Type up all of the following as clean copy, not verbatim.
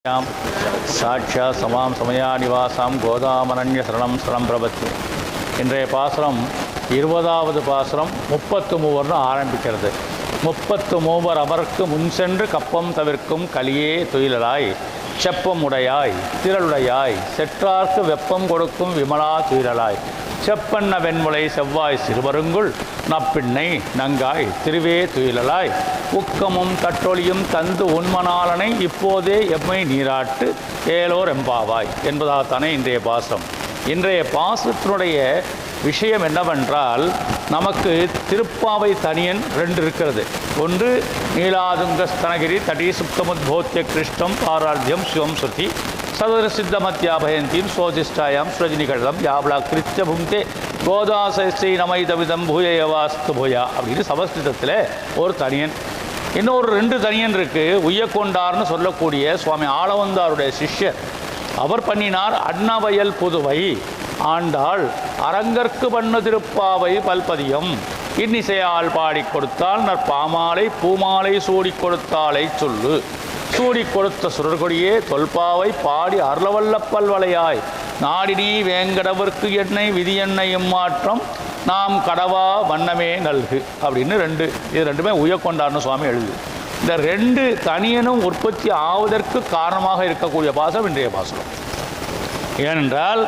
சாட்சா சமாம் சமயா நிவாசாம் கோதாமரண்ய சரணம் சரணம் பிரபத்தி. இன்றைய பாசுரம் 20வது பாசுரம் 33 ஆரம்பிக்கிறது. 33 அமர்க்கு முன் சென்று கப்பம் தவிர்க்கும் கலியே துயிலலாய் செப்பம் உடையாய் திரளுடையாய் செற்றார்க்கு வெப்பம் கொடுக்கும் விமலா துயிலலாய் செப்பண்ண வெண்முளை செவ்வாய் சிறுவருங்குள் நப்பிண்ணை நங்காய் திருவே துயிலலாய் உக்கமும் தட்டொழியும் தந்து உண்மனாலனை இப்போதே எம்மை நீராட்டு ஏலோர் எம்பாவாய் என்பதாகத்தானே இன்றைய பாசுரம். இன்றைய பாசுரத்தினுடைய விஷயம் என்னவென்றால், நமக்கு திருப்பாவை தனியன் 2 இருக்கிறது. ஒன்று நீலாதுங்கஸ்தனகிரி தடி சுப்தமுத்போத்திய கிருஷ்ணம் பாரார்த்தியம் சிவம் ஸ்ருதி சதுர சித்தமத்யாபயந்தீம் சோதிஷ்டாயாம் ஸ்ரஜினிகழம் யாவலா கிருத்திய புங்கே கோதாசை நமைதவிதம் பூயவாஸ்து பூயா அப்படின்னு சமஸ்கிருதத்தில் ஒரு தனியன். இன்னொரு 2 தனியன் இருக்குது. உய்யக்கொண்டார்னு சொல்லக்கூடிய சுவாமி ஆளவந்தாருடைய சிஷ்யர் அவர் பண்ணினார். அன்னவயல் புதுவை ஆண்டாள் அரங்கற்கு பண்ண திருப்பாவை பல்பதியம் இன்னிசையால் பாடி கொடுத்தால் நற்பாமாலை பூமாலை சூடி கொடுத்தாலை சொல்லு சூடி கொடுத்த சுரர்கொடியே தொல்பாவை பாடி அருளவல்ல பல்வளையாய் நாடினி வேங்கடவர்க்கு எண்ணெய் விதி எண்ணெயும் மாற்றம் நாம் கடவா வண்ணமே நல்கு அப்படின்னு 2. இது 2மே உய்யக்கொண்டார்னு சுவாமி எழுது. இந்த 2 தனியனும் உற்பத்தி ஆவதற்கு காரணமாக இருக்கக்கூடிய பாசம் இன்றைய பாசனம். ஏனென்றால்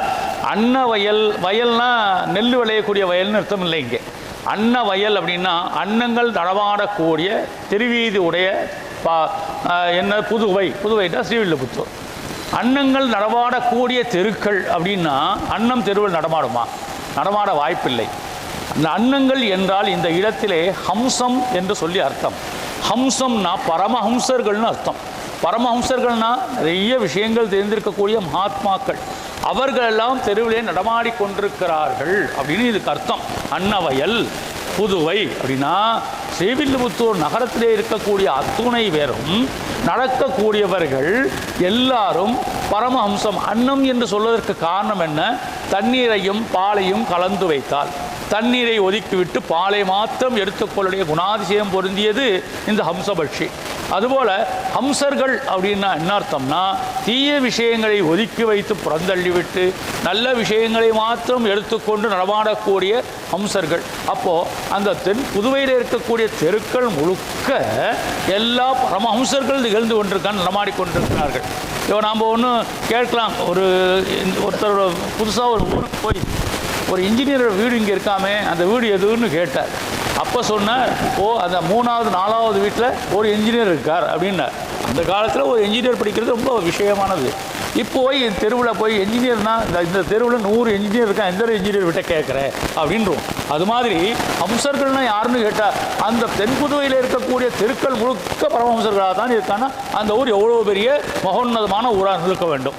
அன்ன வயல், வயல்னா நெல் விளையக்கூடிய வயல்னு அர்த்தம் இல்லை. இங்கே அன்ன வயல் அப்படின்னா அன்னங்கள் நடமாடக்கூடிய திருவீதி உடைய என்ன புதுவைனா ஸ்ரீவில்லிபுத்தூர். அன்னங்கள் நடமாடக்கூடிய தெருக்கள் அப்படின்னா அன்னம் தெருவில் நடமாடுமா? நடமாட வாய்ப்பில்லை. அந்த அன்னங்கள் என்றால் இந்த இடத்திலே ஹம்சம் என்று சொல்லி அர்த்தம். ஹம்சம்னா பரமஹம்சர்கள்னு அர்த்தம். பரமஹம்சர்கள்னா நிறைய விஷயங்கள் தெரிந்திருக்கக்கூடிய மகாத்மாக்கள். அவர்களெல்லாம் தெருவிலே நடமாடி கொண்டிருக்கிறார்கள் அப்படின்னு இதுக்கு அர்த்தம். அன்னவயல் புதுவை அப்படின்னா ஸ்ரீவில்லிபுத்தூர் நகரத்திலே இருக்கக்கூடிய அத்துணை பேரும் நடக்கக்கூடியவர்கள் எல்லாரும் பரமஹம்சம். அன்னம் என்று சொல்வதற்கு காரணம் என்ன? தண்ணீரையும் பாலையும் கலந்து வைத்தால் தண்ணீரை ஒதுக்கிவிட்டு பாலை மாத்திரம் எடுத்துக்கொள்ளுடைய குணாதிசயம் பொருந்தியது இந்த ஹம்சபட்சி. அதுபோல் ஹம்சர்கள் அப்படின்னா என்ன அர்த்தம்னா, தீய விஷயங்களை ஒதுக்கி வைத்து புறந்தள்ளிவிட்டு நல்ல விஷயங்களை மாத்திரம் எடுத்துக்கொண்டு நடமாடக்கூடிய ஹம்சர்கள். அப்போது அந்த புதுவையில் இருக்கக்கூடிய தெருக்கள் முழுக்க எல்லா பரமஹம்சர்கள் நிகழ்ந்து கொண்டிருக்காங்க, நடமாடிக்கொண்டிருக்கிறார்கள். இப்போ நாம் ஒன்று கேட்கலாம், ஒருத்தரோட புதுசாக ஒரு ஊருக்கு போய் ஒரு இன்ஜினியரோட வீடு இங்கே இருக்காமே, அந்த வீடு எதுன்னு கேட்டார். அப்போ சொன்னார், அந்த 3வது 4வது வீட்டில் ஒரு இன்ஜினியர் இருக்கார் அப்படின்னார். அந்த காலத்தில் ஒரு இன்ஜினியர் படிக்கிறது ரொம்ப விஷயமானது. இப்போ போய் தெருவில் போய் என்ஜினியர்னா இந்த தெருவில் 100 இன்ஜினியர் இருக்கா, எந்த ஒரு இன்ஜினியர் விட்ட கேட்குறேன் அப்படின்றோம். அது மாதிரி ஹம்சர்கள்னால் யாருன்னு கேட்டால் அந்த தென்புதுவையில் இருக்கக்கூடிய தெருக்கள் முழுக்க பரமஹம்சர்களாக தான் இருக்கான்னா அந்த ஊர் எவ்வளோ பெரிய மகோன்னதமான ஊராக இருக்க வேண்டும்.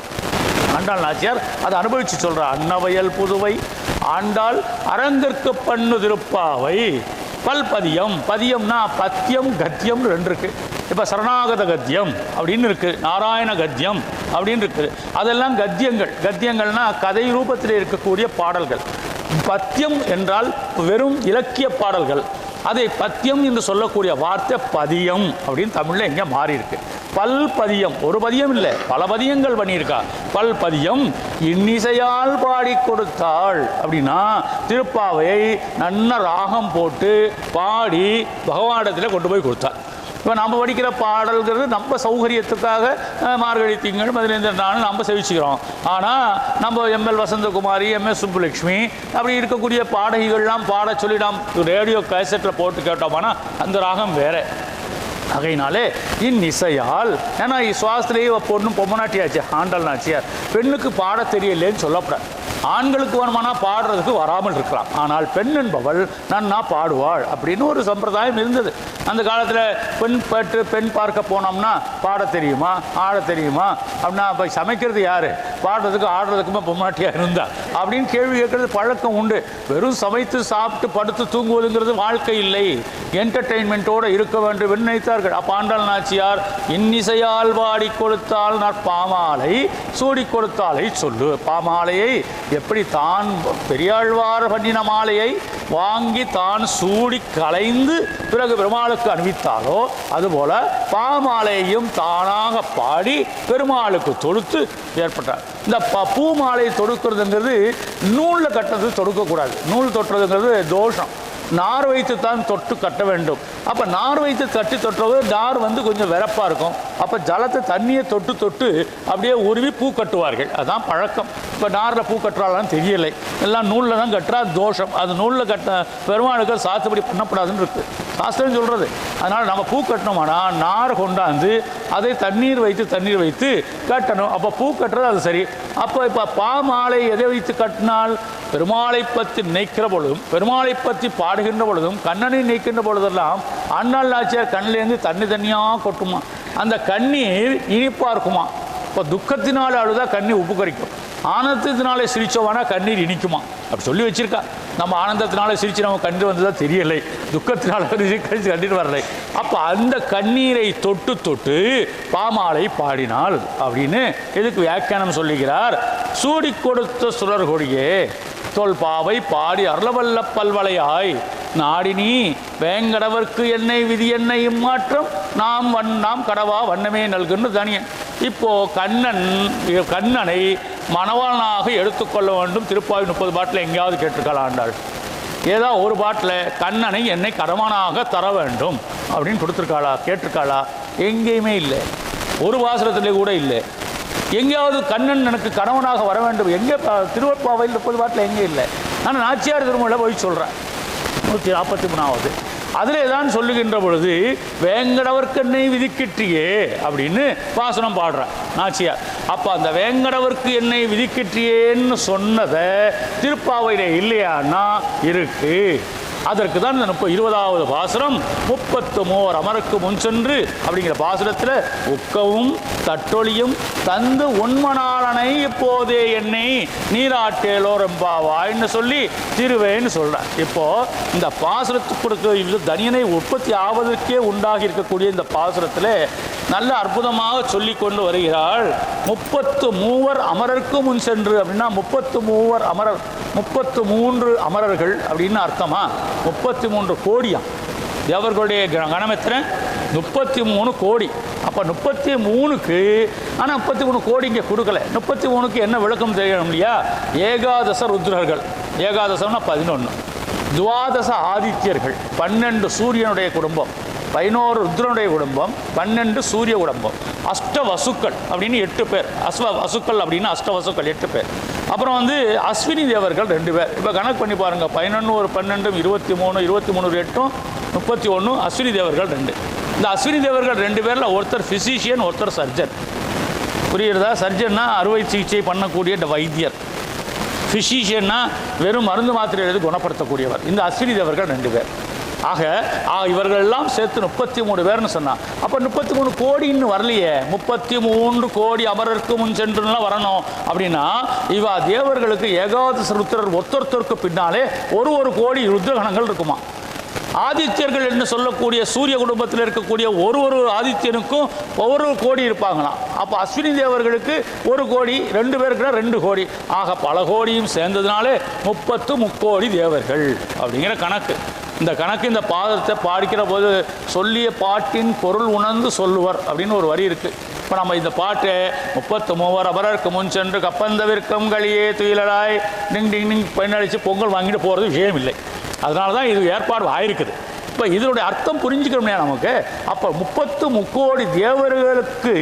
ஆண்டாள் நாச்சியார் அதை அனுபவித்து சொல்கிறார். அன்னவயல் புதுவை ஆண்டாள் அரங்கற்கு பண்ணு திருப்பாவை பல்பதியம். பதியம்னா பத்தியம் கத்தியம்னு 2 இருக்குது. இப்போ சரணாகத கத்தியம் அப்படின்னு இருக்குது, நாராயண கத்தியம் அப்படின்னு இருக்குது. அதெல்லாம் கத்தியங்கள். கத்தியங்கள்னால் கதை ரூபத்தில் இருக்கக்கூடிய பாடல்கள். பத்தியம் என்றால் வெறும் இலக்கிய பாடல்கள். அதை பத்தியம் என்று சொல்லக்கூடிய வார்த்தை பதியம் அப்படின்னு தமிழில் எங்கே மாறி இருக்கு. பல்பதியம், ஒரு பதியம் இல்லை, பல பதியங்கள் பண்ணியிருக்கா. பல்பதியம் இன்னிசையால் பாடி கொடுத்தாள் அப்படின்னா திருப்பாவையை நல்ல ராகம் போட்டு பாடி பகவானிடத்தில் கொண்டு போய் கொடுத்தாள். இப்போ நம்ம படிக்கிற பாடல்கிறது நம்ம சௌகரியத்துக்காக மார்கழி திங்கள் 15 நாள் நம்ம செவிச்சுக்கிறோம். ஆனால் நம்ம எம்எல் வசந்தகுமாரி, எம்எஸ் சுப்புலட்சுமி அப்படி இருக்கக்கூடிய பாடகிகள்லாம் பாட சொல்லி நாம் ரேடியோ கேசட்டில் போட்டு கேட்டோம்னா அந்த ராகம் வேறு. ஆகையினாலே இந்நிசையால், ஏன்னா சுவாசத்திலேயே பொண்ணும் பொம்மநாட்டியாச்சு ஆண்டாள் நாச்சியார், பெண்ணுக்கு பாட தெரியலேன்னு சொல்லப்படாது. ஆண்களுக்கு வேணுமானா பாடுறதுக்கு வராமல் இருக்கலாம், ஆனால் பெண் என்பவள் நன்னா பாடுவாள் அப்படின்னு ஒரு சம்பிரதாயம் இருந்தது. அந்த காலத்தில் பெண் பார்க்க போனோம்னா பாட தெரியுமா, ஆட தெரியுமா அப்படின்னா இப்போ சமைக்கிறது யார், பாடுறதுக்கு ஆடுறதுக்குமே பொம்மாட்டியாக இருந்தா அப்படின்னு கேள்வி கேட்கறது பழக்கம் உண்டு. வெறும் சமைத்து சாப்பிட்டு படுத்து தூங்குவதுங்கிறது வாழ்க்கை இல்லை, என்டர்டெயின்மெண்ட்டோடு இருக்க வேண்டும் என்று நினைத்தார்கள். அப்போ ஆண்டாள் நாச்சியார் இன்னிசையால் பாடி கொடுத்தால் நற்பாமாலை சூடி கொடுத்தாலை சொல்லு. பாமாலையை எப்படி தான் பெரியாழ்வார் பண்ணின மாலையை வாங்கி தான் சூடி களைந்து பிறகு பெருமாளுக்கு அணிவித்தாலோ அதுபோல பாமாலையையும் தானாக பாடி பெருமாளுக்கு தொடுத்து ஏற்பட்டார். இந்த பூ மாலையை தொடுக்கிறதுங்கிறது நூலில் கட்டுறது தொடுக்கக்கூடாது. நூல் தொட்டுறதுங்கிறது தோஷம். நார் வைத்து தான் தொட்டு கட்ட வேண்டும். அப்போ நார் வைத்து கட்டி தொட்டுறது நார் கொஞ்சம் வெறப்பாக இருக்கும். அப்போ ஜலத்தை தண்ணியை தொட்டு தொட்டு அப்படியே உருவி பூ கட்டுவார்கள். அதுதான் பழக்கம். இப்போ நாரில் பூ கட்டுறாளான்னு தெரியலை, எல்லாம் நூலில் தான் கட்டுறா, தோஷம். அது நூலில் கட்ட பெருமாளுக்கு சாஸ்திரப்படி பண்ணக்கூடாதுன்னு இருக்குது சாஸ்திரம் சொல்கிறது. அதனால் நம்ம பூ கட்டணுமானா நார் கொண்டாந்து அதை தண்ணீர் வைத்து கட்டணும். அப்போ பூ கட்டுறது அது சரி. அப்போ இப்போ பாமாலை எதை வைத்து கட்டினால் பெருமாளை பற்றி நினைக்கிற பொழுதும் பெருமாளை பற்றி பாடுகின்ற பொழுதும் கண்ணனை நினைக்கின்ற பொழுதெல்லாம் அண்ணல் நாச்சியார் கண்ணிலேருந்து தண்ணியாக கொட்டுமா. அந்த கண்ணீர் இனிப்பாக இருக்குமா. இப்போ துக்கத்தினால் அழுதா கண்ணீர் உப்பு கறிக்கும், ஆனந்தத்தினாலே சிரிச்சோவானா கண்ணீர் இனிக்குமா. அப்படி சொல்லி வச்சிருக்கா. நம்ம ஆனந்தத்தினால சிரிச்சு நம்ம கண்ணீர் வந்ததாக தெரியலை, துக்கத்தினால கழிச்சு கண்ணீர் வரலை. அப்போ அந்த கண்ணீரை தொட்டு தொட்டு பாமாலை பாடினாள் அப்படின்னு இதுக்கு வியாக்கியானம் சொல்லுகிறார். சூடி கொடுத்த சுடர் கொடியே தொல் பாவை பாடி அருளவல்ல பல்வளையாய் நாடினி வேங்கடவர்க்கு என்னை விதி என்னை இம்மாற்றம் நாம் கடவா வண்ணமே நல்குன்னு தனியன். இப்போ கண்ணனை மணவாளனாக எடுத்துக்கொள்ள வேண்டும். திருப்பாவை 30 பாட்டில் எங்கேயாவது கேட்டிருக்கலாண்டாள். ஏதோ ஒரு பாட்டில் கண்ணனை என்னை கடமனாக தர வேண்டும் அப்படின்னு கொடுத்துருக்காளா, கேட்டிருக்காளா? எங்கேயுமே இல்லை. ஒரு பாசுரத்திலே கூட இல்லை. எங்கேயாவது கண்ணன் எனக்கு கணவனாக வர வேண்டும் எங்கே திருவப்பாவையில் 30 பாட்டில் எங்கே இல்லை. ஆனால் நாச்சியார் திருமூல போய் சொல்கிறேன் 143வது அதிலே தான் சொல்லுகின்ற பொழுது வேங்கடவர்க்கென்னை விதிக்கிற்றியே அப்படின்னு பாசனம் பாடுறேன் நாச்சியார். அப்போ அந்த வேங்கடவர்க்கு என்னை விதிக்கிற்றியேன்னு சொன்னதை திருப்பாவையில் இல்லையான்னா இருக்கு. அதற்கு தான் இந்த 20வது பாசுரம் 33 அமருக்கு முன் சென்று அப்படிங்கிற பாசுரத்தில் உக்கவும் தட்டொழியும் தந்து உண்மனாளனை இப்போதே என்னை நீராட்டேலோ ரெம்பாவாய்ன்னு சொல்லி திருவேன்னு சொல்கிறேன். இப்போது இந்த பாசுரத்துக்கு கொடுக்க தனியனை உற்பத்தி ஆவதற்கே உண்டாகி இருக்கக்கூடிய இந்த பாசுரத்தில் நல்ல அற்புதமாக சொல்லி கொண்டு வருகிறாள். 33 அமரருக்கு முன் சென்று அப்படின்னா 33 அமரர் 33 அமரர்கள் அப்படின்னு அர்த்தமா? 33 கோடியாம். தேவர்களுடைய கணம் எத்தனை? 33 கோடி. அப்போ 33க்கு ஆனால் 33 கோடி இங்கே கொடுக்கல. 33க்கு என்ன விளக்கம் தெரியணும் இல்லையா? ஏகாதச ருத்ரர்கள், ஏகாதசம்னா 11, துவாதச ஆதித்யர்கள் 12 சூரியனுடைய குடும்பம், 11 ருத்ரனுடைய குடும்பம், 12 சூரிய குடும்பம், அஷ்டவசுக்கள் அப்படின்னு 8 பேர். வசுக்கள் அப்படின்னு அஷ்டவசுக்கள் 8 பேர். அப்புறம் அஸ்வினி தேவர்கள் 2 பேர். இப்போ கணக்கு பண்ணி பாருங்கள். 11 ஒரு 12 23, 23 ஒரு 8 31 அஸ்வினி தேவர்கள் 2. இந்த அஸ்வினி தேவர்கள் 2 பேரில் ஒருத்தர் ஃபிசிஷியன், ஒருத்தர் சர்ஜன். புரியுறதா? சர்ஜன்னா அறுவை சிகிச்சை பண்ணக்கூடிய வைத்தியர், ஃபிசிஷியன்னா வெறும் மருந்து மாத்திரை எழுதி குணப்படுத்தக்கூடியவர். இந்த அஸ்வினி தேவர்கள் 2 பேர். ஆக இவர்கள் எல்லாம் சேர்த்து 33 பேர்னு சொன்னான். அப்போ 33 கோடின்னு வரலையே. 33 கோடி அமரருக்கு முன் சென்றுலாம் வரணும். அப்படின்னா இவா தேவர்களுக்கு ஏகாதச ருத்ரர் ஒருத்தருக்கு பின்னாலே ஒரு கோடி ருத்ரகணங்கள் இருக்குமா. ஆதித்யர்கள் என்று சொல்லக்கூடிய சூரிய குடும்பத்தில் இருக்கக்கூடிய ஒரு ஆதித்யனுக்கும் ஒவ்வொரு கோடி இருப்பாங்களாம். அப்போ அஸ்வினி தேவர்களுக்கு 1 கோடி, 2 பேருக்குனா 2 கோடி. ஆக பல கோடியும் சேர்ந்ததுனாலே 33 தேவர்கள் அப்படிங்கிற கணக்கு. இந்த கணக்கு இந்த பாதத்தை பாடிக்கிற போது சொல்லிய பாட்டின் பொருள் உணர்ந்து சொல்லுவர் அப்படின்னு ஒரு வரி இருக்குது. இப்போ நம்ம இந்த பாட்டை 33 அபரருக்கு முன் சென்று கப்பந்தவிற்கும் களியே துயிலராய் டிங் டிங் டிங் பெண்ணடிச்சு பொங்கல் வாங்கிட்டு போகிறது விஷயம் இல்லை. அதனால தான் இது ஏற்பாடு ஆயிருக்குது. இப்போ இதனுடைய அர்த்தம் புரிஞ்சுக்கணும்னா நமக்கு. அப்போ 33 கோடி தேவர்களுக்கு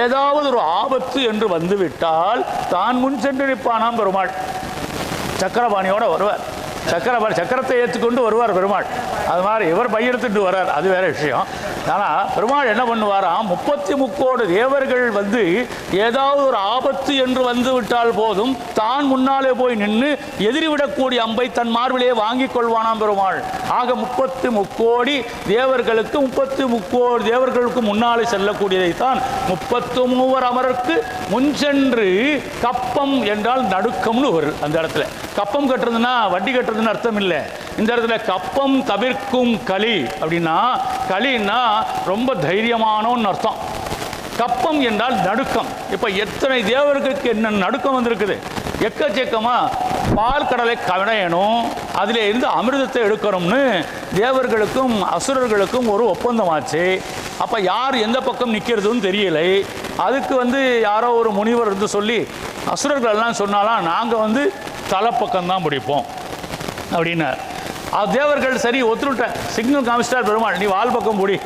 ஏதாவது ஒரு ஆபத்து என்று வந்துவிட்டால் தான் முன் சென்று நிற்பானாம் பெருமாள். சக்கரபாணியோட வருவார். சக்கரத்தை ஏற்றுக்கொண்டு வருவார் பெருமாள். அது மாதிரி இவர் பையெடுத்துட்டு வர்றார், அது வேற விஷயம். ஆனால் பெருமாள் என்ன பண்ணுவாராம், 33 கோடி தேவர்கள் ஏதாவது ஒரு ஆபத்து என்று வந்து விட்டால் போதும் தான் முன்னாலே போய் நின்று எதிரிவிடக்கூடிய அம்பை தன் மார்பிலே வாங்கி கொள்வானாம் பெருமாள். ஆக 33 கோடி தேவர்களுக்கு 33 கோடி தேவர்களுக்கு முன்னாலே செல்லக்கூடியதைத்தான் 33 அமரருக்கு முன் சென்று கப்பம் என்றால் நடுக்கம்னு வரும். அந்த இடத்துல கப்பம் கட்டுறதுன்னா வண்டி கட்டுறதுன்னு அர்த்தம் இல்லை. இந்த இடத்துல கப்பம் தவிர்க்கும் களி அப்படின்னா, களின்னா ரொம்ப தைரியமானோன்னு அர்த்தம். கப்பம் என்றால் நடுக்கம். இப்போ எத்தனை தேவர்களுக்கு என்ன நடுக்கம் வந்திருக்குது. எக்கச்சக்கமாக பால் கடலை கடையணும், அதில் இருந்து அமிர்தத்தை எடுக்கணும்னு தேவர்களுக்கும் அசுரர்களுக்கும் ஒரு ஒப்பந்தமாச்சு. அப்போ யார் எந்த பக்கம் நிற்கிறதுன்னு தெரியலை. அதுக்கு யாரோ ஒரு முனிவர் இருந்து சொல்லி அசுரர்கள் எல்லாம் சொன்னாலாம் நாங்கள் தலைப்பக்கம்தான் பிடிப்போம் அப்படின்னார். தேவர்கள் சரி ஒத்துருட்டேன், சிக்னல் காமிச்சிட்டார் பெருமாள், நீ வால் பக்கம் பிடி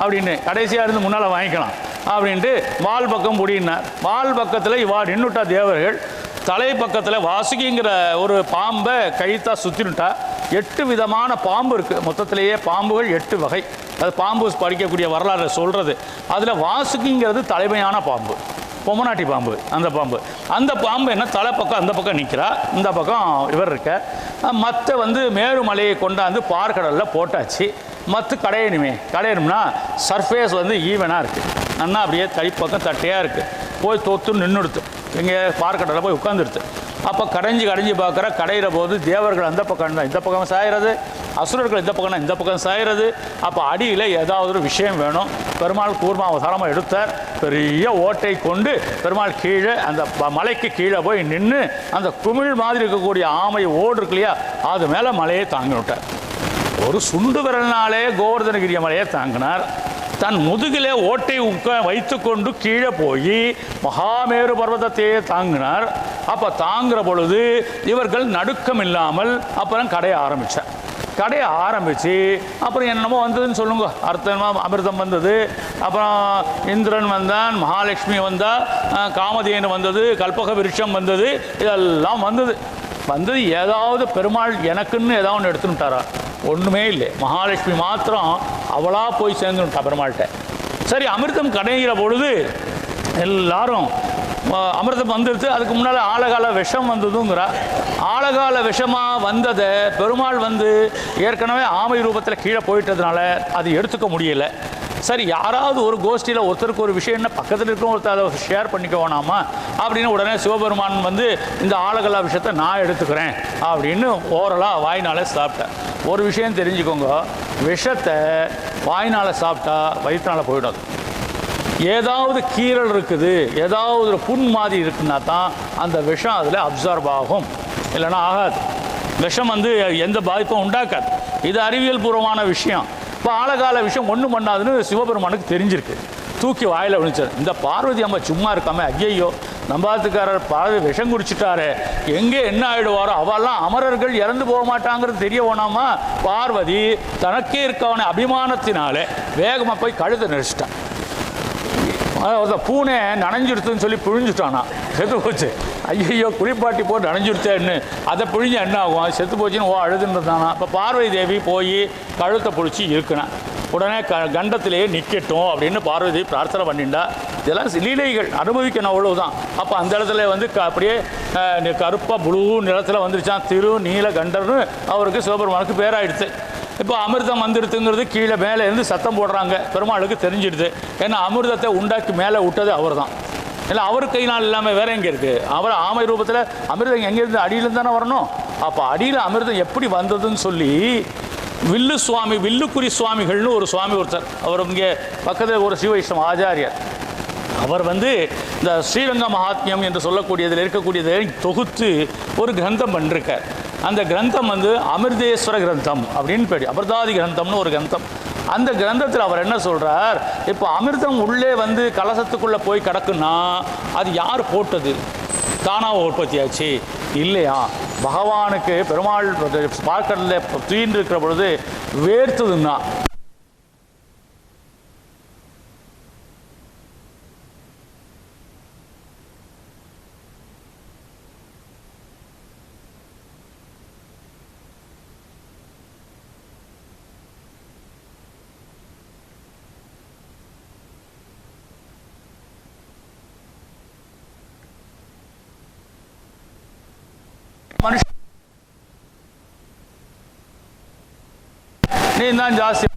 அப்படின்னு, கடைசியாக இருந்து முன்னால் வாங்கிக்கலாம் அப்படின்ட்டு வால் பக்கம் பிடினார். வால் பக்கத்தில் இவா நின்றுட்டா தேவர்கள். தலை பக்கத்தில் வாசுகிங்கிற ஒரு பாம்பை கழித்தா சுற்றினுட்டா. 8 விதமான பாம்பு இருக்குது, மொத்தத்திலேயே பாம்புகள் 8 வகை. அது பாம்பு படிக்கக்கூடிய வரலாறு சொல்கிறது. அதில் வாசுகிங்கிறது தலைமையான பாம்பு, பொம்மநாட்டி பாம்பு. அந்த பாம்பு என்ன தலைப்பக்கம் அந்த பக்கம் நிற்கிறா, இந்த பக்கம் இவர் இருக்க. மற்ற மேருமலையை கொண்டாந்து பார்க்கடலில் போட்டாச்சு. மற்ற கடையணும்னா சர்ஃபேஸ் ஈவனாக இருக்குது, நல்லா அப்படியே கைப்பக்கம் தட்டையாக இருக்குது. போய் தொத்து நின்றுடுத்து, இங்கே பார்க்கடலில் போய் உட்காந்துடுது. அப்போ கடைஞ்சி பார்க்குற, கடையிற போது தேவர்கள் அந்த பக்கம் தான் இந்த பக்கம் சாயிறது, அசுரர்கள் இந்த பக்கம்னா இந்த பக்கம் சாயிறது. அப்போ அடியில் ஏதாவது ஒரு விஷயம் வேணும். பெருமாள் கூர்மா அவதாரமாக எடுத்தார். பெரிய ஓட்டை கொண்டு பெருமாள் கீழே அந்த மலைக்கு கீழே போய் நின்று அந்த குமிழ் மாதிரி இருக்கக்கூடிய ஆமை ஓடு இருக்கு இல்லையா, அது மேலே மலையை தாங்கி விட்டார். ஒரு சுண்டு விரல்னாலே கோவர்தனகிரிய மலையை தாங்கினார். தன் முதுகிலே ஓட்டை வைத்து கொண்டு கீழே போய் மகாமேரு பர்வதத்தையே தாங்கினார். அப்போ தாங்குற பொழுது இவர்கள் நடுக்கம் இல்லாமல் அப்புறம் கடைய ஆரம்பித்து அப்புறம் என்னமோ வந்ததுன்னு சொல்லுங்க, அர்த்தமாக அமிர்தம் வந்தது. அப்புறம் இந்திரன் வந்தான், மகாலட்சுமி வந்தா, காமதேனு வந்தது, கல்பக விருட்சம் வந்தது, இதெல்லாம் வந்தது. ஏதாவது பெருமாள் எனக்குன்னு ஏதாவது ஒன்று எடுத்துட்டாரா? ஒன்றுமே இல்லை. மகாலட்சுமி மாத்திரம் அவளாக போய் சேர்ந்துட்டா பெருமாள்கிட்ட. சரி, அமிர்தம் கடைகிற பொழுது எல்லாரும் அமிர்தம் வந்துடுது. அதுக்கு முன்னால் ஆழகால விஷம் வந்ததுங்கிறா. ஆழகால விஷமாக வந்ததை பெருமாள் ஏற்கனவே ஆமை ரூபத்தில் கீழே போயிட்டதுனால அது எடுத்துக்க முடியலை. சரி, யாராவது ஒரு கோஷ்டியில் ஒருத்தருக்கு ஒரு விஷயம் என்ன பக்கத்தில் இருக்கிற ஒருத்தர் அதை ஷேர் பண்ணிக்க வேணாமா அப்படின்னு உடனே சிவபெருமான் இந்த ஆழகலா விஷயத்தை நான் எடுத்துக்கிறேன் அப்படின்னு ஓரலாக வாய்னாலே சாப்பிட்டேன். ஒரு விஷயம் தெரிஞ்சுக்கோங்க, விஷத்தை வாய்னால் சாப்பிட்டா வயிற்றுனால போயிடும். ஏதாவது கீரல் இருக்குது, ஏதாவது ஒரு புண் மாதிரி இருக்குன்னா தான் அந்த விஷம் அதில் அப்சர்வ் ஆகும், இல்லைன்னா ஆகாது. விஷம் எந்த பாதிப்பும் உண்டாக்காது. இது அறிவியல் பூர்வமான விஷயம். இப்போ ஆழகால விஷயம் ஒன்றும் பண்ணாதுன்னு சிவபெருமானுக்கு தெரிஞ்சிருக்கு. தூக்கி வாயில் விழிச்சார். இந்த பார்வதி அம்மா சும்மா இருக்காம, ஐயையோ நம்பாத்துக்காரர் பார்வதி விஷம் குடிச்சிட்டாரு, எங்கே என்ன ஆகிடுவாரோ, அவெல்லாம் அமரர்கள் இறந்து போக மாட்டாங்கிறது தெரிய வேணாமா? பார்வதி தனக்கே இருக்கவன அபிமானத்தினாலே வேகமாக போய் கழுத்தை நெரிச்சிட்டான். பூனை நனைஞ்சிருத்துன்னு சொல்லி புழிஞ்சுட்டானா, செத்து போச்சு. ஐயோ குளிப்பாட்டி போட்டு நனைஞ்சிருத்தேன்னு அதை புழிஞ்சு என்ன ஆகும், செத்து போச்சுன்னு அழுதுன்றதானா. இப்போ பார்வதி தேவி போய் கழுத்தை பிடிச்சி இருக்குனான். உடனே கண்டத்திலேயே நிற்கட்டும் அப்படின்னு பார்வதி பிரார்த்தனை பண்ணிண்டா. இதெல்லாம் லீலைகள், அனுபவிக்கணும், அவ்வளவுதான். அப்போ அந்த இடத்துல அப்படியே கருப்பாக புளூ நிலத்தில் வந்துருச்சான். திரு நீல கண்டர்னு அவருக்கு சிவபெருமானுக்கு பேராயிடுச்சு. இப்போ அமிர்தம் வந்துடுதுங்கிறது கீழே மேலே இருந்து சத்தம் போடுறாங்க. பெருமாளுக்கு தெரிஞ்சிடுது. ஏன்னா அமிர்தத்தை உண்டாக்கி மேலே விட்டது அவர் தான். இல்லை அவர் கை நாள் இல்லாமல் வேற எங்கே இருக்குது? அவர் ஆமை ரூபத்தில் அமிர்தம் எங்கேருந்து அடியிலேருந்து தானே வரணும். அப்போ அடியில் அமிர்தம் எப்படி வந்ததுன்னு சொல்லி வில்லுக்குரி சுவாமிகள்னு ஒரு சுவாமி ஒருத்தர், அவர் இங்கே பக்கத்தில் ஒரு சிவவைஷ்ணவ ஆச்சாரியர். அவர் இந்த ஸ்ரீரங்க மகாத்மியம் என்று சொல்லக்கூடியதில் இருக்கக்கூடியதை தொகுத்து ஒரு கிரந்தம் பண்ணிருக்கார். அந்த கிரந்தம் அமிர்தேஸ்வர கிரந்தம் அப்படின்னு பேர், அமிர்தாதி கிரந்தம்னு ஒரு கிரந்தம். அந்த கிரந்தத்தில் அவர் என்ன சொல்கிறார், இப்போ அமிர்தம் உள்ளே கலசத்துக்குள்ளே போய் கிடக்குன்னா அது யார் போட்டது? தானாக உற்பத்தி ஆச்சு இல்லையா? பகவானுக்கு பெருமாள் பார்க்கடலில் தூயின்னு இருக்கிற பொழுது வேர்த்ததுன்னா நீ தான் ஜாஸ்தி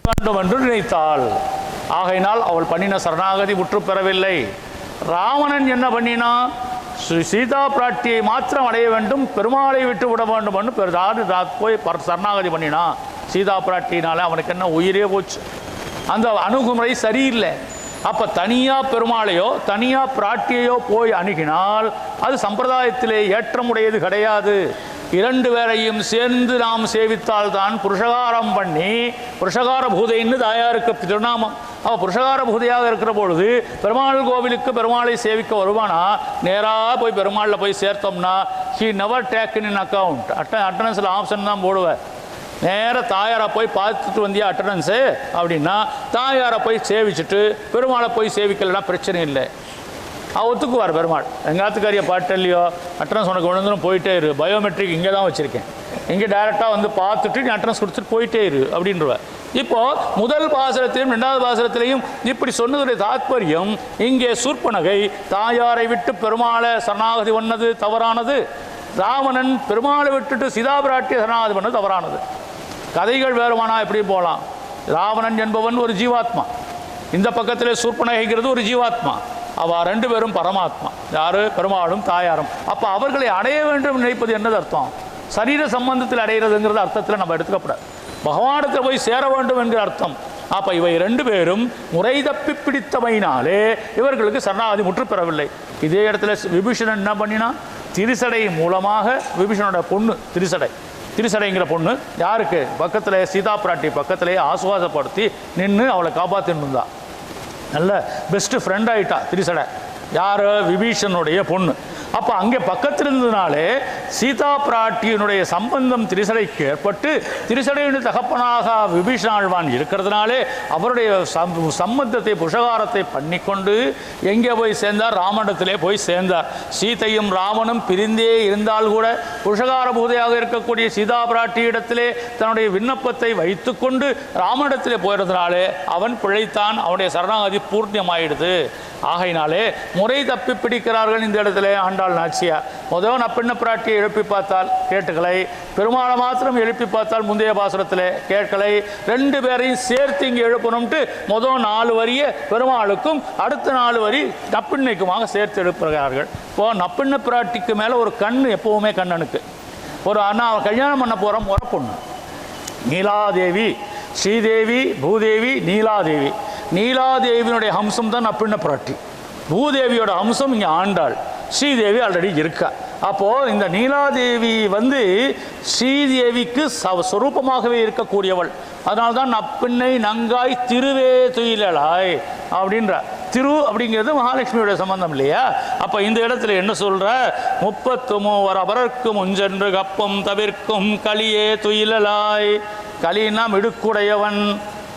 வேண்டும் என்று நினைத்தாள். ஆகையினால் அவள் பண்ணின சரணாகதி முற்று பெறவில்லை. ராவணன் என்ன பண்ணினா, சீதா பிராட்டியை மாத்திரம் அடைய வேண்டும், பெருமாளை விட்டு விட வேண்டும் என்று போய் சரணாகதி பண்ணினா. சீதா பிராட்டினால அவனுக்கு என்ன உயிரே போச்சு. அந்த அணுகுமுறை சரியில்லை. அப்போ தனியாக பெருமாளையோ தனியாக பிராட்டியையோ போய் அணுகினால் அது சம்பிரதாயத்திலே ஏற்றமுடையது கிடையாது. இரண்டு பேரையும் சேர்ந்து நாம் சேவித்தால்தான் புருஷகாரம் பண்ணி, புருஷகார பூதைன்னு தாயாருக்கு திருநாமம். அவள் புருஷகார பூதையாக இருக்கிற பொழுது பெருமாள் கோவிலுக்கு பெருமாளை சேவிக்க வருவானா, நேராக போய் பெருமாளில் போய் சேர்த்தோம்னா he never taken in account. அட்டனன்ஸில் ஆப்ஷன் தான் போடுவேன். நேராக தாயாரை போய் பார்த்துட்டு வந்தியா அட்டனன்ஸு அப்படின்னா தாயாரை போய் சேவிச்சுட்டு பெருமாளை போய் சேவிக்கலைன்னா பிரச்சனை இல்லை. ஒத்துக்குவார் பெருமாள். எங்காத்துக்காரியை பாட்டு இல்லையோ, அட்டனன்ஸ் உனக்கு விழுந்துடும் போயிட்டே இரு, பயோமெட்ரிக் இங்கே தான் வச்சுருக்கேன், இங்கே டைரெக்டாக வந்து பார்த்துட்டு நீ அட்டனன்ஸ் கொடுத்துட்டு போயிட்டே இரு அப்படின்றவ. இப்போது முதல் பாசனத்திலையும் ரெண்டாவது பாசனத்திலையும் இப்படி சொன்னதுடைய தாத்பரியம், இங்கே சூர்பனகை தாயாரை விட்டு பெருமாளை சரணாகதி பண்ணது தவறானது, ராவணன் பெருமாளை விட்டுட்டு சீதா பிராட்டியை சரணாகதி பண்ணது தவறானது. கதைகள் வேறுமானா எப்படி போகலாம். ராவணன் என்பவன் ஒரு ஜீவாத்மா, இந்த பக்கத்தில் சூர்பனகைங்கிறது ஒரு ஜீவாத்மா. அவள் ரெண்டு பேரும் பரமாத்மா. யார்? பெருமாளும் தாயாரும். அப்போ அவர்களை அடைய வேண்டும் நினைப்பது என்னது அர்த்தம்? சரீர சம்பந்தத்தில் அடைகிறதுங்கிறது அர்த்தத்தில் நம்ம எடுத்துக்கப்படாது. பகவானத்தில் போய் சேர வேண்டும் என்கிற அர்த்தம். அப்போ இவை ரெண்டு பேரும் முறை தப்பி பிடித்தமையினாலே இவர்களுக்கு சரணாகதி முற்று பெறவில்லை. இதே இடத்துல விபீஷணன் என்ன பண்ணினா, திரிசடை மூலமாக விபீஷணோட பொண்ணு திரிசடைங்கிற பொண்ணு யாருக்கு பக்கத்தில் சீதா பிராட்டி பக்கத்திலேயே ஆசுவாசப்படுத்தி நின்று அவளை காப்பாற்றின்னு இருந்தா. நல்ல பெஸ்ட்டு ஃப்ரெண்ட் ஆகிட்டா திரிசடை. யார்? விபீஷனுடைய பொண்ணு. அப்போ அங்கே பக்கத்தில் இருந்ததுனாலே சீதா பிராட்டியினுடைய சம்பந்தம் திரிசடைக்கு ஏற்பட்டு திரிசடையின் தகப்பனாக விபீஷணாழ்வான் இருக்கிறதுனாலே அவருடைய சம்பந்தத்தை புருஷகாரத்தை பண்ணிக்கொண்டு எங்கே போய் சேர்ந்தார்? ராமனிடத்திலே போய் சேர்ந்தார். சீதையும் ராமனும் பிரிந்தே இருந்தால் கூட புருஷகார பூதையாக இருக்கக்கூடிய சீதா பிராட்டியிடத்திலே தன்னுடைய விண்ணப்பத்தை வைத்து கொண்டு ராமனிடத்திலே போயிருந்தனாலே அவன் பிழைத்தான். அவனுடைய சரணாகதி பூர்ணியமாயிடுது. ஆகையினாலே முறை தப்பி பிடிக்கிறார்கள் இந்த இடத்துல ஆண்டாள் நாச்சியார். முதல் நப்பிண்ண பிராட்டியை எழுப்பி பார்த்தால் கேட்டுக்களை, பெருமாளை மாத்திரம் எழுப்பி பார்த்தால் முந்தைய பாசுரத்தில் கேட்கலை. ரெண்டு பேரையும் சேர்த்து இங்கே எழுப்பணும்ட்டு முதல் 4 வரியை பெருமாளுக்கும் அடுத்த 4 வரி நப்பிண்ணைக்குமாக சேர்த்து எழுப்புகிறார்கள். இப்போது நப்பிண்ண பிராட்டிக்கு மேலே ஒரு கண் எப்போவுமே கண்ணனுக்கு. ஒரு அண்ணா கல்யாணம் பண்ண போகிற முறை பொண்ணு நீலாதேவி, ஸ்ரீதேவி, பூதேவி, நீலாதேவி. நீலாதேவியினுடைய அம்சம் தான் நப்பிண்ண பிராட்டி. பூதேவியோட அம்சம் இங்கே ஆண்டாள். ஸ்ரீதேவி ஆல்ரெடி இருக்கா. அப்போது இந்த நீலாதேவி ஸ்ரீதேவிக்கு ஸ்வரூபமாகவே இருக்கக்கூடியவள். அதனால்தான் நப்பிண்ணை நங்காய் திருவே துயிலாய் அப்படின்ற. திரு அப்படிங்கிறது மகாலட்சுமியோட சம்பந்தம் இல்லையா? அப்போ இந்த இடத்துல என்ன சொல்கிற? 33 அபரர்க்கு முஞ்சென்று கப்பம் தவிர்க்கும் களியே துயிலாய். களின்னா மிடுக்குடையவன்,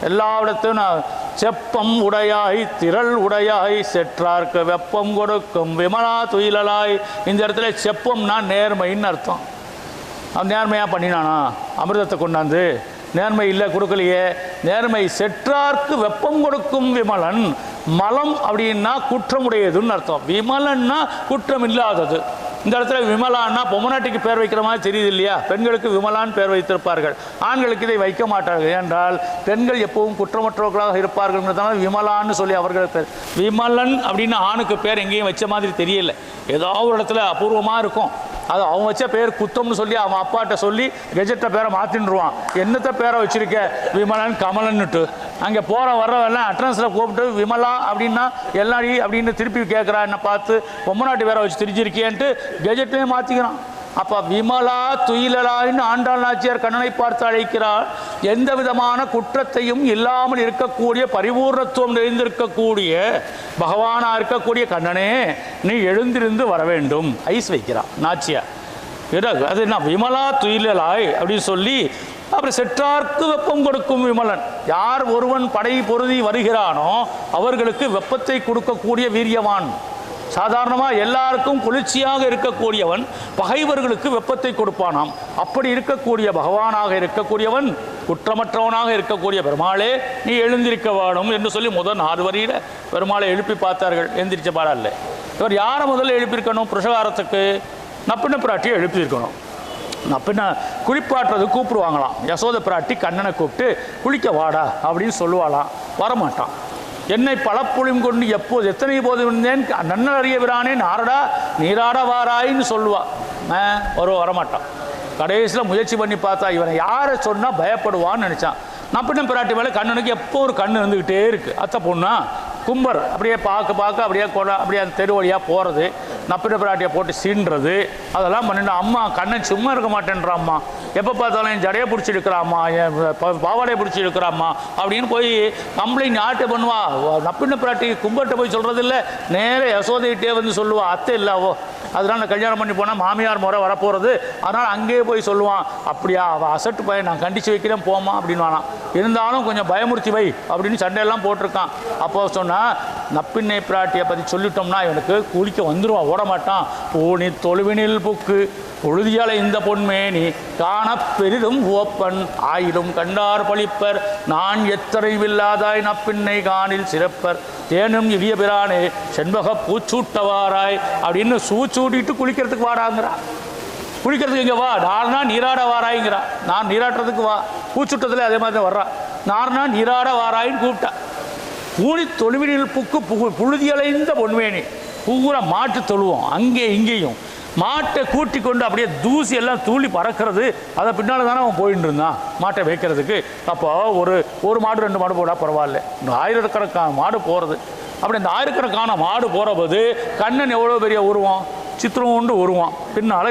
எல்லாவிடத்தையும் செப்பம் உடையாய் திரள் உடையாய் செற்றார்க்கு வெப்பம் கொடுக்கும் விமலா துயிலாய். இந்த இடத்துல செப்பம்னா நேர்மைன்னு அர்த்தம். அவன் நேர்மையாக பண்ணினானா? அமிர்தத்தை கொண்டாந்து நேர்மை இல்லை, கொடுக்கலையே. நேர்மை. செற்றார்க்கு வெப்பம் கொடுக்கும் விமலன். மலம் அப்படின்னா குற்றமுடையதுன்னு அர்த்தம். விமலன்னா குற்றம் இல்லாதது. இந்த இடத்துல விமலான்னா பொம்மநாட்டிக்கு பேர் வைக்கிற மாதிரி தெரியுது இல்லையா? பெண்களுக்கு விமலான்னு பேர் வைத்திருப்பார்கள், ஆண்களுக்கு இதை வைக்க மாட்டார்கள். ஏனென்றால் பெண்கள் எப்பவும் குற்றமற்றவர்களாக இருப்பார்கள்ன்றதுனால விமலான்னு சொல்லி அவர்கள் பேர். விமலன் அப்படின்னு ஆணுக்கு பேர் எங்கேயும் வச்ச மாதிரி தெரியல. ஏதோ ஒரு இடத்துல அபூர்வமாக இருக்கும். அது அவன் வச்ச பேர் குத்தம்னு சொல்லி அவன் அப்பாட்ட சொல்லி கெஜெட்டை பேரை மாற்றின்டுருவான். என்னத்தை பேரை வச்சிருக்க? விமலன் கமலன்னுட்டு. அங்கே போகிற வர்றவெல்லாம் அட்ரன்ஸில் கூப்பிட்டு விமலா அப்படின்னா எல்லாரி அப்படின்னு திருப்பி கேட்குறா. என்னை பார்த்து பொம்மநாட்டு பேரை வச்சு திரிஞ்சிருக்கேன்ட்டு கெஜெட்டையே மாற்றிக்கிறான். அப்போ விமலா துயிலாயின்னு ஆண்டாள் நாச்சியார் கண்ணனை பார்த்து அழைக்கிறார். எந்த விதமான குற்றத்தையும் இல்லாமல் இருக்கக்கூடிய பரிபூர்ணத்துவம் நிறைந்திருக்கக்கூடிய பகவானாக இருக்கக்கூடிய கண்ணனே நீ எழுந்திருந்து வர வேண்டும் ஐஸ் வைக்கிறான் நாச்சியார். அது என்ன? விமலா துயிலாய் அப்படின்னு சொல்லி அப்புறம் செற்றார்க்கு வெப்பம் கொடுக்கும் விமலன். யார் ஒருவன் படை பொருதி வருகிறானோ அவர்களுக்கு வெப்பத்தை கொடுக்கக்கூடிய வீரியவான். சாதாரணமாக எல்லாருக்கும் குளிர்ச்சியாக இருக்கக்கூடியவன் பகைவர்களுக்கு வெப்பத்தை கொடுப்பானாம். அப்படி இருக்கக்கூடிய பகவானாக இருக்கக்கூடியவன், குற்றமற்றவனாக இருக்கக்கூடிய பெருமாளே நீ எழுந்திருக்க வேணும் என்று சொல்லி முதல் 4 வரியில் பெருமாளை எழுப்பி பார்த்தார்கள். எழுந்திரிச்ச பாடல்ல இவர் யாரை முதல்ல எழுப்பியிருக்கணும்? புருஷகாரத்துக்கு நப்பிண்ண பிராட்டியை எழுப்பியிருக்கணும். நப்பிண்ண குளிப்பாட்டுறது கூப்பிடுவாங்களாம். யசோத பிராட்டி கண்ணனை கூப்பிட்டு குளிக்க வாடா அப்படின்னு சொல்லுவாளாம். வரமாட்டான். என்னை பழப்புளியும் கொண்டு எப்போது எத்தனை போது இருந்தேன் நன்னல் அறிய விரானே நாரடா நீராட வாராயின்னு சொல்லுவா. வரமாட்டான். கடைசியில் முயற்சி பண்ணி பார்த்தா இவனை யாரை சொன்னால் பயப்படுவான்னு நினச்சான். நப்பின்ன பிராட்டி மேலே கண்ணனுக்கு எப்போ ஒரு கண் இருந்துக்கிட்டே இருக்குது. அத்தை பொண்ணா கும்பர் அப்படியே பார்க்க அப்படியே அந்த தெரு வழியாக போகிறது, நப்பின பிராட்டியை போட்டு சீன்றது, அதெல்லாம் பண்ணிட்டு அம்மா கண்ணன் சும்மா இருக்க மாட்டேன்றாம்மா, எப்போ பார்த்தாலும் என் ஜடையை பிடிச்சி இருக்கிறாம்மா, என் பாவாடையை பிடிச்சி இருக்கிறாம்மா அப்படின்னு போய் கம்ப்ளைண்ட் ஆட்டை பண்ணுவா. நப்பின பிராட்டி கும்பர்கிட்ட போய் சொல்கிறது இல்லை, நேர யசோதைகிட்டே வந்து சொல்லுவா. அத்தை இல்லாவோ அதனால் நான் கல்யாணம் பண்ணி போனால் மாமியார் முறை வரப்போகிறது, அதனால் அங்கேயே போய் சொல்லுவான். அப்படியா அவள் அசட்டு பையன் நான் கண்டித்து வைக்கிறேன் போமா அப்படின்னு வானான். இருந்தாலும் கொஞ்சம் பயமுறுத்தி வை அப்படின்னு சண்டையெல்லாம் போட்டிருக்கான். அப்போ சொன்னால் நப்பின்னை பிராட்டியை பற்றி சொல்லிட்டோம்னா இவனுக்கு குளிக்க வந்துடுவான், ஓட மாட்டான். பூனி தொழுவினில் புக்கு பொழுதியால இந்த பொன்மேனி காண பெரிதும் ஓப்பன் ஆயிலும் கண்டார் பழிப்பர் நான் எத்தனை வில்லாதாய் நப்பின்னை காணில் சிறப்பர் தேனும் இவிய பிரானே செண்பக பூச்சூட்டவாராய் அப்படின்னு சூச்சூட்டிட்டு குளிக்கிறதுக்கு வாடாங்கிறா. குளிக்கிறதுக்கு இங்கே வா, நார்னா நீராட வாராய்ங்கிறா. நான் நீராட்டுறதுக்கு வா, பூச்சுட்டத்தில் அதே மாதிரி தான் வர்றா. நார்னா நீராட வாராயின்னு கூப்பிட்டா. பூனி தொழுவினில் புக்கு புழுதியலைந்த பொன்மேனி பூரா மாட்டு தொழுவோம் அங்கே இங்கேயும். மாட்டை கூட்டி கொண்டு அப்படியே தூசி எல்லாம் தூளி பறக்கிறது. அதை பின்னால் தானே அவன் போயிட்டு இருந்தான் மாட்டை வைக்கிறதுக்கு. அப்போ ஒரு மாடு 2 மாடு போடா பரவாயில்ல, இந்த ஆயிரக்கணக்கான மாடு போகிறது. அப்படி இந்த ஆயிரக்கணக்கான மாடு போகிற போது கண்ணன் எவ்வளோ பெரிய உருவம், சித்திரம்ண்டு உருவான். பின்னால்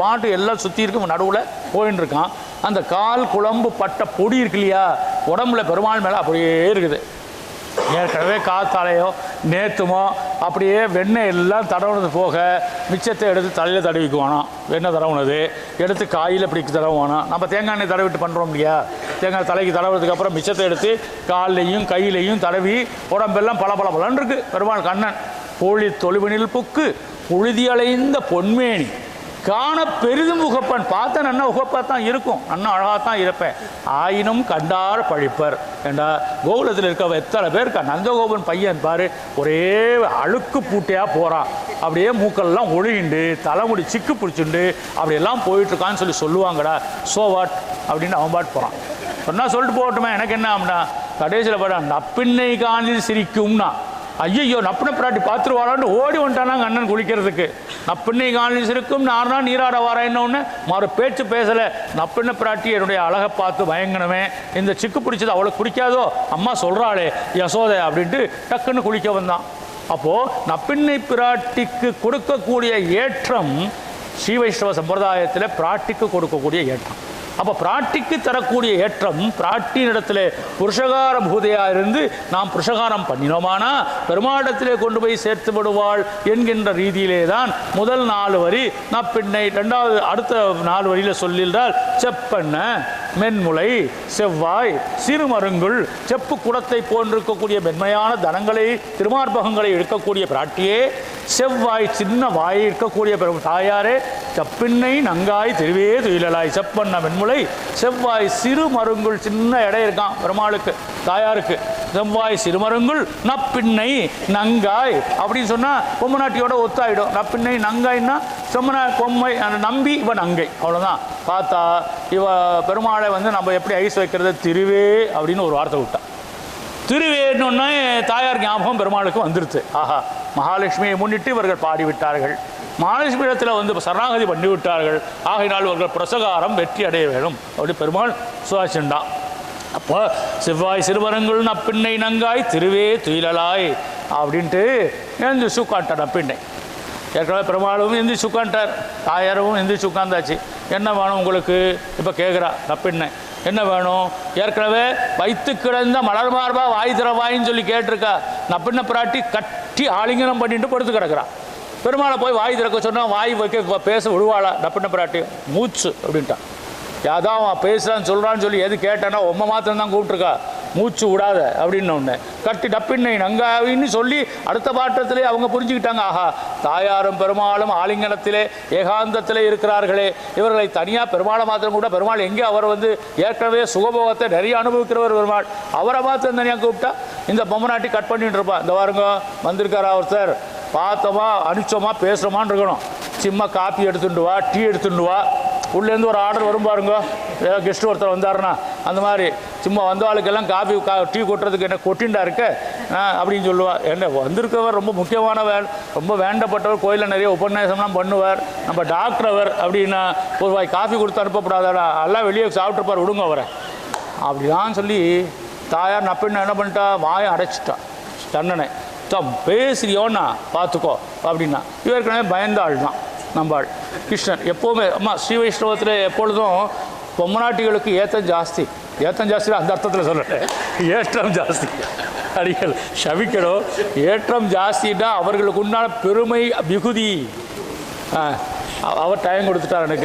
மாட்டு எல்லாம் சுற்றி இருக்கு, நடுவில் போயின்னு இருக்கான். அந்த கால் குழம்பு பட்ட பொடி இருக்கு இல்லையா உடம்புல பெருமாள் மேலே அப்படியே இருக்குது. ஏற்கனவே காத்தாலையோ நேற்றுமோ அப்படியே வெண்ணெய் எல்லாம் தடவுனது போக மிச்சத்தை எடுத்து தலையில் தடவிக்குவானோ, வெண்ணெய் தடவுனது எடுத்து காயில் இப்படி தடவுவானோ. நம்ம தேங்காய் எண்ணெய் தடவிட்டு பண்ணுறோம் இல்லையா, தேங்காய் தலைக்கு தடவுறதுக்கு அப்புறம் மிச்சத்தை எடுத்து கால்லையும் கையிலையும் தடவி உடம்பெல்லாம் பலன்னு இருக்குது பெருமாள் கண்ணன். கோழி தொழுவினில் புக்கு புழுதி அலைந்த பொன்மேனி காண பெரிதும் உகப்பன். பார்த்தா நன்னா உகப்பாக தான் இருக்கும், நன்னா அழகாக தான் இருப்பேன். ஆயினும் கண்டார் பழிப்பர். ஏண்டா கோகுலத்தில் இருக்க எத்தனை பேர் இருக்கா. நந்தகோபன் பையன் பாரு, ஒரே அழுக்கு பூட்டையாக போகிறான், அப்படியே மூக்கெல்லாம் ஒழுகிண்டு தலைமுடி சிக்கு பிடிச்சிண்டு அப்படியெல்லாம் போயிட்டுருக்கான்னு சொல்லுவாங்கடா. சோ வாட் அப்படின்னு அவன் பாட்டு போகிறான். சொன்னால் சொல்லிட்டு போகட்டுமே, எனக்கு என்ன அப்படின்னா கடைசியில் பாடா நப்பின்னை காணில் சிரிக்கும்னா ஐயோ நப்பின பிராட்டி பார்த்துருவாளான்னு ஓடி வந்துட்டானாங்க அண்ணன் குளிக்கிறதுக்கு. நப்பின்னை காணில் சிரிக்கும் நார்னா நீராட வாராயின்னு மறு பேச்சு பேசலை. நப்பின்ன பிராட்டி என்னுடைய அழகை பார்த்து பயங்கனமே, இந்த சிக்கு பிடிச்சது அவளுக்கு பிடிக்காதோ, அம்மா சொல்கிறாளே யசோதை அப்படின்ட்டு டக்குன்னு குளிக்க வந்தான். அப்போது நப்பின்னை பிராட்டிக்கு கொடுக்கக்கூடிய ஏற்றம் ஸ்ரீ வைஷ்ணவ சம்பிரதாயத்தில் பிராட்டிக்கு கொடுக்கக்கூடிய ஏற்றம். அப்போ பிராட்டிக்கு தரக்கூடிய ஏற்றம் பிராட்டியிடத்தில் புருஷகார பூதையாக இருந்து நாம் புருஷகாரம் பண்ணினோமானா பெருமாடத்திலே கொண்டு போய் சேர்த்து விடுவாள் என்கின்ற ரீதியிலே தான் முதல் 4 வரி நப்பின்னை, அடுத்த 4 வரியில் சொல்லின்றால் செப்பெண்ண மென்முளை செவ்வாய் சிறுமருங்குள் செப்பு குடத்தை போன்றிருக்கக்கூடிய மென்மையான தனங்களை திருமார்பகங்களை எடுக்கக்கூடிய பிராட்டியே, செவ்வாய் சின்ன வாய் இருக்கக்கூடிய தாயாரே, செப்பின்னை நங்காய் திருவே துயிலாய் செப்பண்ண மென்முளை செவ்வாய் சிறு மருங்குள் சின்ன இடம் இருக்கான் பெருமாளுக்கு தாயாருக்கு. செவ்வாய் சிறுமருங்குள் நப்பின்னை நங்காய் அப்படின்னு சொன்னால் பொம்மநாட்டியோட ஒத்தாயிடும். நப்பின்னை நங்காய்னா செம்மனா பொம்மை நம்பி இவன் நங்கை, அவ்வளோதான். பார்த்தா இவ பெருமாளை நம்ம எப்படி ஐஸ் வைக்கிறது திருவே அப்படின்னு ஒரு வார்த்தை விட்டான். திருவேன்னு தாயார் ஞாபகம் பெருமாளுக்கு வந்துருச்சு. ஆஹா மகாலட்சுமியை முன்னிட்டு இவர்கள் பாடிவிட்டார்கள், மகாலட்சுமி இடத்துல சரணாகதி பண்ணிவிட்டார்கள், ஆகையினால் இவர்கள் பிரசகாரம் வெற்றி அடைய வேணும் அப்படி பெருமாள் சுவாசிண்டான். அப்போ செவ்வாய் சிறுவரங்குள் நப்பின்னை நங்காய் திருவே துயிலாய் அப்படின்ட்டு எழுந்திரிச்சு உட்காண்டார் நப்பின்னை. ஏற்கனவே பெருமாளும் எந்திரிச்சு உட்காண்டார், தாயாரும் எந்திரிச்சு உட்காந்தாச்சு. என்ன வேணும் உங்களுக்கு இப்போ கேட்குறா நப்பின்னை, என்ன வேணும்? ஏற்கனவே வைத்து கிடந்த மலர் மார்பா வாய் திறவாயின்னு சொல்லி கேட்டிருக்கா. நப்பின்ன பிராட்டி கட்டி ஆலிங்கனம் பண்ணிட்டு படுத்து கிடக்குறா. பெருமாளை போய் வாய் திறக்க சொன்னால் வாய் வைக்க பேச விடுவாளா நப்பின்ன பிராட்டி? மூச்சு அப்படின்ட்டான். யாதான் அவன் பேசுகிறான்னு சொல்கிறான்னு சொல்லி எது கேட்டானா உம்மை மாத்திரம் தான் கூப்பிட்ருக்கா, மூச்சு விடாத அப்படின்னு ஒன்று கட்டி நப்பின்னை நங்காவின்னு சொல்லி அடுத்த பாட்டத்திலே அவங்க புரிஞ்சுக்கிட்டாங்க. ஆஹா தாயாரும் பெருமாளும் ஆலிங்கனத்திலே ஏகாந்தத்திலே இருக்கிறார்களே, இவர்களை தனியாக பெருமாளை மாத்திரம் கூட பெருமாள் எங்கே அவர் ஏற்கனவே சுகபோகத்தை நிறைய அனுபவிக்கிறவர் பெருமாள், அவரை மாத்திரம் தனியாக கூப்பிட்டா இந்த பொம்மநாட்டி கட் பண்ணிட்டு இருப்பான். இந்த வாருங்க வந்திருக்காரா ஒருத்தர், பார்த்தோமா அனுப்பிச்சோமா பேசுகிறோமான்னு இருக்கணும். சும்மா காப்பி எடுத்துட்டு வா டீ எடுத்துட்டு வா உள்ளேருந்து ஒரு ஆர்டர் வரும் பாருங்க, ஏதாவது கெஸ்ட் ஒருத்தர் வந்தாருன்னா அந்த மாதிரி சும்மா வந்தவாளுக்கெல்லாம் டீ கொட்டுறதுக்கு என்ன கொட்டின்டா இருக்க அப்படின்னு சொல்லுவாள். என்ன வந்திருக்கவர் ரொம்ப முக்கியமானவர், ரொம்ப வேண்டப்பட்டவர், கோயிலில் நிறைய உபன்யாசம்லாம் பண்ணுவார், நம்ம டாக்டர் அவர் அப்படின்னா ஒரு வாய் காஃபி கொடுத்து அனுப்பப்படாதடா, எல்லாம் வெளியே சாப்பிட்ருப்பார், விடுங்க அவரை அப்படிதான் சொல்லி தாயார் நப்பின்னு என்ன பண்ணிட்டா, வாயை அடைச்சிட்டா கண்ணனை. பேசுறியோன்னா பார்த்துக்கோ அப்படின்னா. இவருக்கனவே பயந்த ஆள் தான் நம்பாள். கிருஷ்ணன் எப்போவுமே அம்மா ஸ்ரீ வைஷ்ணவத்தில் எப்பொழுதும் பொம்மநாட்டிகளுக்கு ஏற்றம் ஜாஸ்தி. ஏற்றம் ஜாஸ்தி அந்த அர்த்தத்தில் சொல்கிறேன், ஏற்றம் ஜாஸ்தி அடிகள் சபிக்கணும். ஏற்றம் ஜாஸ்தின்னா அவர்களுக்கு உண்டான பெருமை மிகுதி. அவர் டைம் கொடுத்துட்டார் எனக்கு,